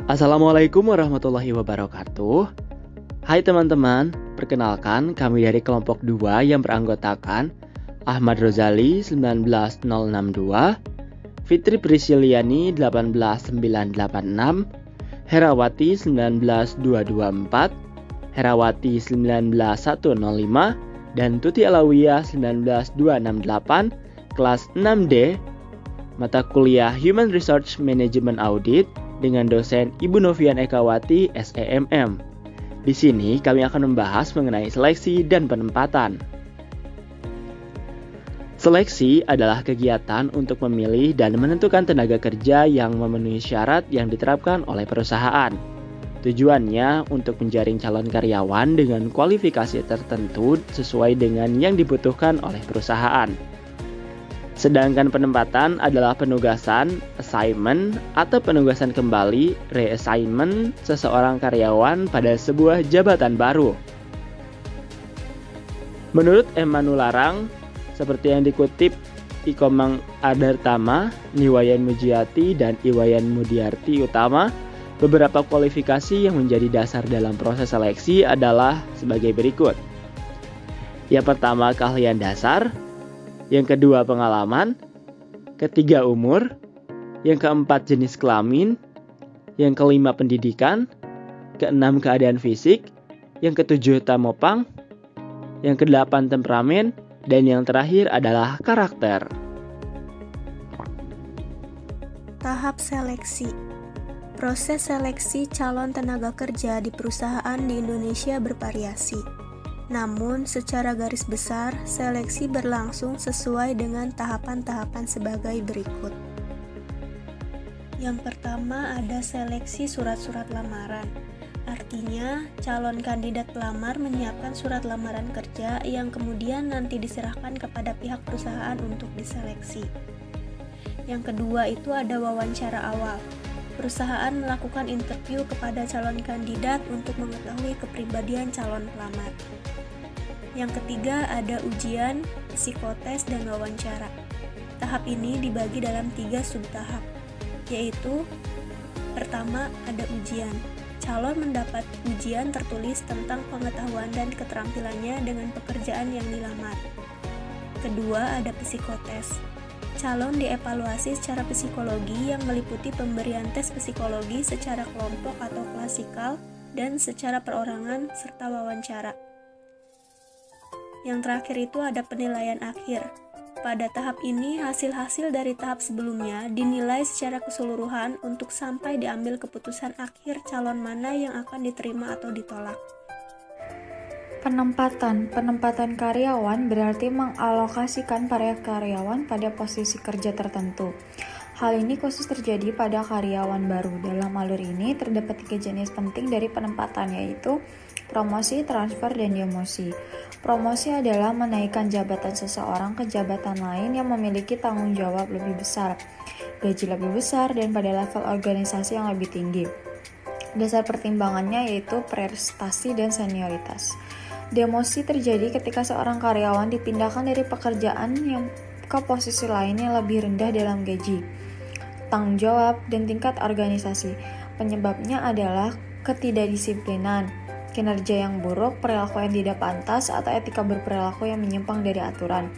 Assalamualaikum warahmatullahi wabarakatuh. Hai teman-teman, perkenalkan kami dari kelompok 2 yang beranggotakan Ahmad Rozali 19062, Fitri Prisciliani 18986, Herawati 19224, Herawati 19105, dan Tuti Alawiyah 19268, kelas 6D, mata kuliah Human Resource Management Audit dengan dosen Ibu Novian Ekawati, SEMM. Di sini kami akan membahas mengenai seleksi dan penempatan. Seleksi adalah kegiatan untuk memilih dan menentukan tenaga kerja yang memenuhi syarat yang diterapkan oleh perusahaan. Tujuannya untuk menjaring calon karyawan dengan kualifikasi tertentu sesuai dengan yang dibutuhkan oleh perusahaan. Sedangkan penempatan adalah penugasan, assignment, atau penugasan kembali, reassignment, seseorang karyawan pada sebuah jabatan baru. Menurut Emanularang, seperti yang dikutip Ikomang Adartama, Niwayan Mujiati, dan Iwayan Mudiarti Utama, beberapa kualifikasi yang menjadi dasar dalam proses seleksi adalah sebagai berikut. Yang pertama, keahlian dasar. Yang kedua, pengalaman. Ketiga, umur. Yang keempat, jenis kelamin. Yang kelima, pendidikan. Keenam, keadaan fisik. Yang ketujuh, tamopang. Yang kedelapan, temperamen. Dan yang terakhir adalah karakter. Tahap seleksi. Proses seleksi calon tenaga kerja di perusahaan di Indonesia bervariasi. Namun, secara garis besar, seleksi berlangsung sesuai dengan tahapan-tahapan sebagai berikut. Yang pertama ada seleksi surat-surat lamaran. Artinya, calon kandidat pelamar menyiapkan surat lamaran kerja yang kemudian nanti diserahkan kepada pihak perusahaan untuk diseleksi. Yang kedua itu ada wawancara awal. Perusahaan melakukan interview kepada calon kandidat untuk mengetahui kepribadian calon pelamar. Yang ketiga ada ujian, psikotes, dan wawancara. Tahap ini dibagi dalam 3 subtahap, yaitu pertama ada ujian. Calon mendapat ujian tertulis tentang pengetahuan dan keterampilannya dengan pekerjaan yang dilamar. Kedua ada psikotes. Calon dievaluasi secara psikologi yang meliputi pemberian tes psikologi secara kelompok atau klasikal dan secara perorangan serta wawancara. Yang terakhir itu ada penilaian akhir. Pada tahap ini, hasil-hasil dari tahap sebelumnya dinilai secara keseluruhan untuk sampai diambil keputusan akhir calon mana yang akan diterima atau ditolak. Penempatan karyawan berarti mengalokasikan para karyawan pada posisi kerja tertentu. Hal ini khusus terjadi pada karyawan baru. Dalam alur ini terdapat 3 jenis penting dari penempatan, yaitu promosi, transfer, dan demosi. Promosi adalah menaikkan jabatan seseorang ke jabatan lain yang memiliki tanggung jawab lebih besar, gaji lebih besar, dan pada level organisasi yang lebih tinggi. Dasar pertimbangannya yaitu prestasi dan senioritas. Demosi terjadi ketika seorang karyawan dipindahkan dari pekerjaan yang ke posisi lain yang lebih rendah dalam gaji, tanggung jawab, dan tingkat organisasi. Penyebabnya adalah ketidakdisiplinan, kinerja yang buruk, perilaku yang tidak pantas, atau etika berperilaku yang menyimpang dari aturan.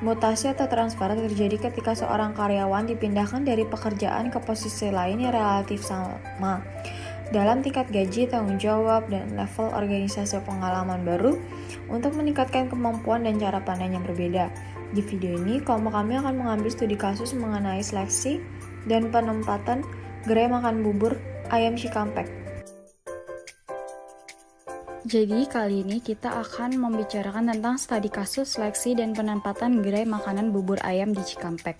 Mutasi atau transfer terjadi ketika seorang karyawan dipindahkan dari pekerjaan ke posisi lain yang relatif sama dalam tingkat gaji, tanggung jawab, dan level organisasi pengalaman baru untuk meningkatkan kemampuan dan cara pandang yang berbeda. Di video ini, kelompok kami akan mengambil studi kasus mengenai seleksi dan penempatan gerai makan bubur ayam Cikampek. Jadi kali ini kita akan membicarakan tentang studi kasus seleksi dan penempatan gerai makanan bubur ayam di Cikampek.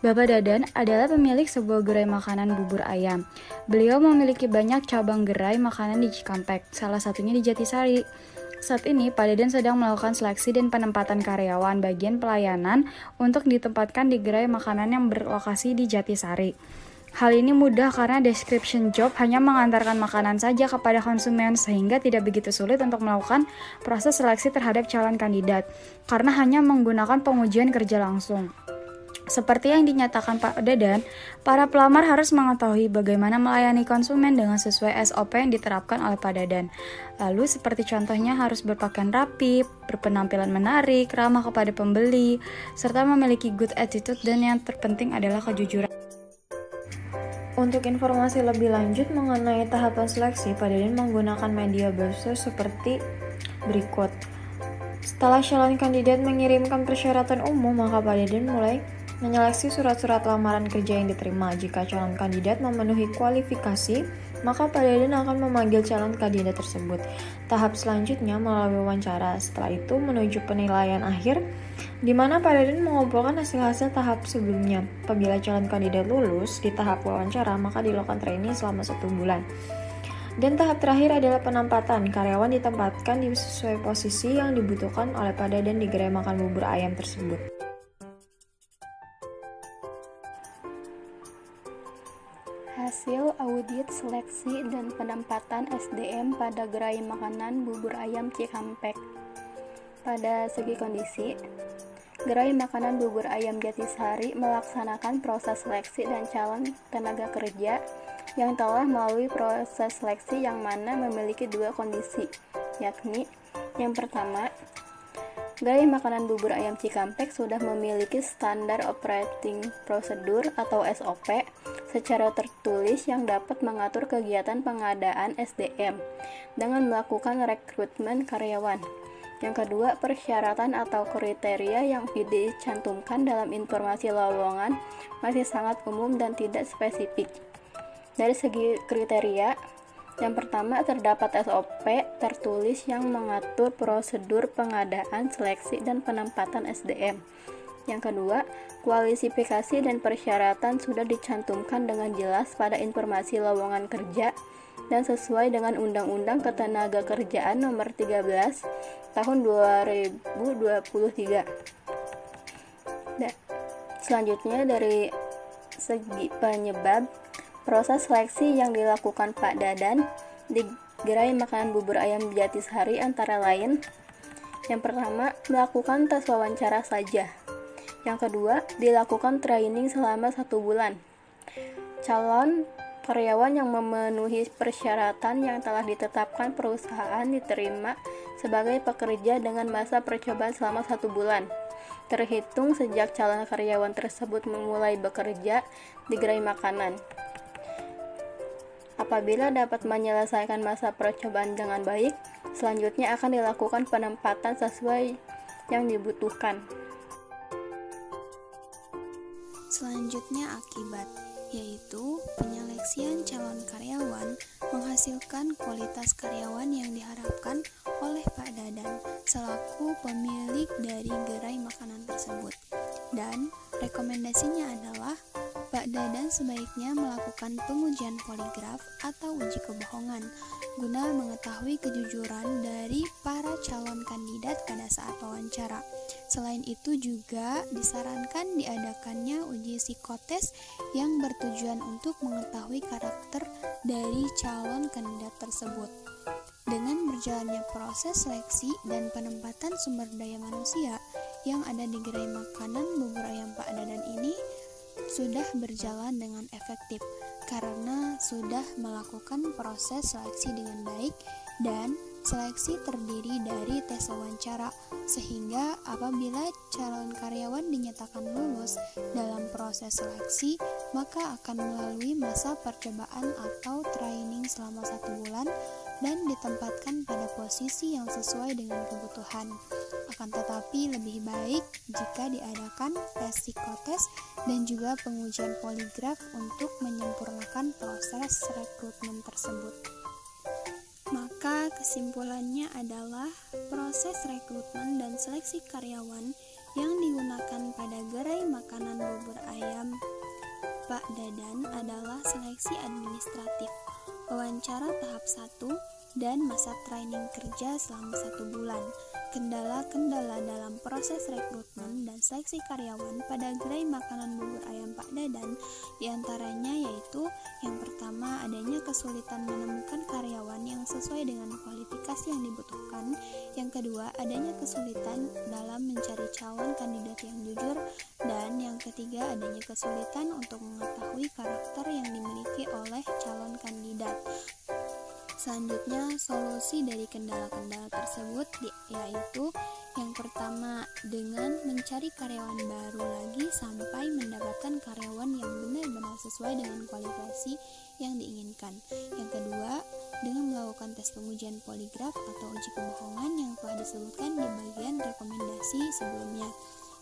Bapak Dadan adalah pemilik sebuah gerai makanan bubur ayam. Beliau memiliki banyak cabang gerai makanan di Cikampek, salah satunya di Jatisari. Saat ini, Pak Dadan sedang melakukan seleksi dan penempatan karyawan bagian pelayanan untuk ditempatkan di gerai makanan yang berlokasi di Jatisari. Hal ini mudah karena description job hanya mengantarkan makanan saja kepada konsumen sehingga tidak begitu sulit untuk melakukan proses seleksi terhadap calon kandidat karena hanya menggunakan pengujian kerja langsung. Seperti yang dinyatakan Pak Dadan, para pelamar harus mengetahui bagaimana melayani konsumen dengan sesuai SOP yang diterapkan oleh Pak Dadan. Lalu seperti contohnya harus berpakaian rapi, berpenampilan menarik, ramah kepada pembeli, serta memiliki good attitude dan yang terpenting adalah kejujuran. Untuk informasi lebih lanjut mengenai tahapan seleksi, Pak Dadan menggunakan media browser seperti berikut. Setelah calon kandidat mengirimkan persyaratan umum, maka Pak Dadan mulai menyeleksi surat-surat lamaran kerja yang diterima. Jika calon kandidat memenuhi kualifikasi, maka Pak Dadan akan memanggil calon kandidat tersebut. Tahap selanjutnya melalui wawancara. Setelah itu menuju penilaian akhir, di mana Pak Dadan mengumpulkan hasil-hasil tahap sebelumnya. Apabila calon kandidat lulus di tahap wawancara, maka dilakukan training selama 1 bulan. Dan tahap terakhir adalah penempatan. Karyawan ditempatkan di sesuai posisi yang dibutuhkan oleh Pak Dadan di gerai makan bubur ayam tersebut. Hasil audit seleksi dan penempatan SDM pada gerai makanan bubur ayam Cikampek. Pada segi kondisi, gerai makanan bubur ayam Jatisari melaksanakan proses seleksi dan calon tenaga kerja yang telah melalui proses seleksi yang mana memiliki 2 kondisi, yakni yang pertama, gerai makanan bubur ayam Cikampek sudah memiliki standar operating procedure atau SOP secara tertulis yang dapat mengatur kegiatan pengadaan SDM dengan melakukan rekrutmen karyawan. Yang kedua, persyaratan atau kriteria yang dicantumkan dalam informasi lowongan masih sangat umum dan tidak spesifik. Dari segi kriteria, yang pertama terdapat SOP tertulis yang mengatur prosedur pengadaan, seleksi, dan penempatan SDM. Yang kedua, kualifikasi dan persyaratan sudah dicantumkan dengan jelas pada informasi lowongan kerja dan sesuai dengan Undang-Undang Ketenagakerjaan Nomor 13 Tahun 2023. Selanjutnya dari segi penyebab, proses seleksi yang dilakukan Pak Dadan di gerai makanan bubur ayam Jatisari antara lain, yang pertama, melakukan tes wawancara saja. Yang kedua, dilakukan training selama 1 bulan. Calon karyawan yang memenuhi persyaratan yang telah ditetapkan perusahaan diterima sebagai pekerja dengan masa percobaan selama 1 bulan, terhitung sejak calon karyawan tersebut memulai bekerja di gerai makanan. Apabila dapat menyelesaikan masa percobaan dengan baik, selanjutnya akan dilakukan penempatan sesuai yang dibutuhkan. Selanjutnya akibat, yaitu penyeleksian calon karyawan menghasilkan kualitas karyawan yang diharapkan oleh Pak Dadan selaku pemilik dari gerai makanan tersebut. Dan rekomendasinya adalah Pak Dadan sebaiknya melakukan pengujian poligraf atau uji kebohongan guna mengetahui kejujuran dari para calon kandidat pada saat wawancara. Selain itu juga disarankan diadakannya uji psikotes yang bertujuan untuk mengetahui karakter dari calon kandidat tersebut. Dengan berjalannya proses seleksi dan penempatan sumber daya manusia yang ada di gerai makanan bubur ayam Pak Dadan ini sudah berjalan dengan efektif karena sudah melakukan proses seleksi dengan baik dan seleksi terdiri dari tes wawancara, sehingga apabila calon karyawan dinyatakan lulus dalam proses seleksi, maka akan melalui masa percobaan atau training selama 1 bulan dan ditempatkan pada posisi yang sesuai dengan kebutuhan. Akan tetapi lebih baik jika diadakan tes psikotes dan juga pengujian poligraf untuk menyempurnakan proses rekrutmen tersebut. Maka kesimpulannya adalah proses rekrutmen dan seleksi karyawan yang digunakan pada gerai makanan bubur ayam Pak Dadan adalah seleksi administratif, wawancara tahap 1, dan masa training kerja selama 1 bulan. kendala-kendala dalam proses rekrutmen dan seleksi karyawan pada gerai makanan bubur ayam Pak Dadan, diantaranya yaitu yang pertama adanya kesulitan menemukan karyawan yang sesuai dengan kualifikasi yang dibutuhkan, yang kedua adanya kesulitan dalam mencari calon kandidat yang jujur, dan yang ketiga adanya kesulitan untuk mengetahui karakter yang dimiliki oleh calon kandidat. Selanjutnya, solusi dari kendala-kendala tersebut yaitu yang pertama, dengan mencari karyawan baru lagi sampai mendapatkan karyawan yang benar-benar sesuai dengan kualifikasi yang diinginkan. Yang kedua, dengan melakukan tes pengujian poligraf atau uji kebohongan yang telah disebutkan di bagian rekomendasi sebelumnya.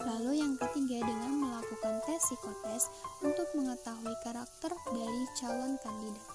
Lalu yang ketiga, dengan melakukan tes psikotes untuk mengetahui karakter dari calon kandidat.